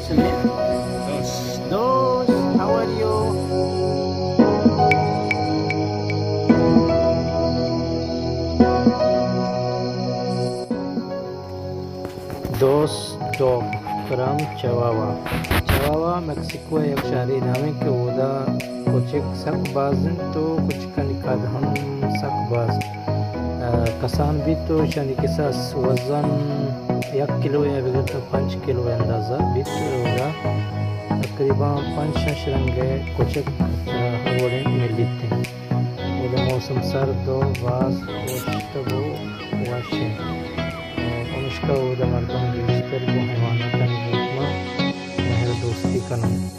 what's your name? Dos, how are you? Dos dog from Chihuahua. Chihuahua Mexico एक शहरी नामे के उदा कुछ सकबाजन तो कुछ कनिकाद हम सकबाज कसान भी तो शनि के साथ वजन 1 किलो या बगैर तो 5 किलो अंदाज़ा भी तो होगा तकरीबन 5 रंगे कुछ हवाड़े मिलते हैं उधर मौसम सर्द वास वो वाशे अनुष्का उधर मर्दों की को हैवाना का महर दोस्ती का नाम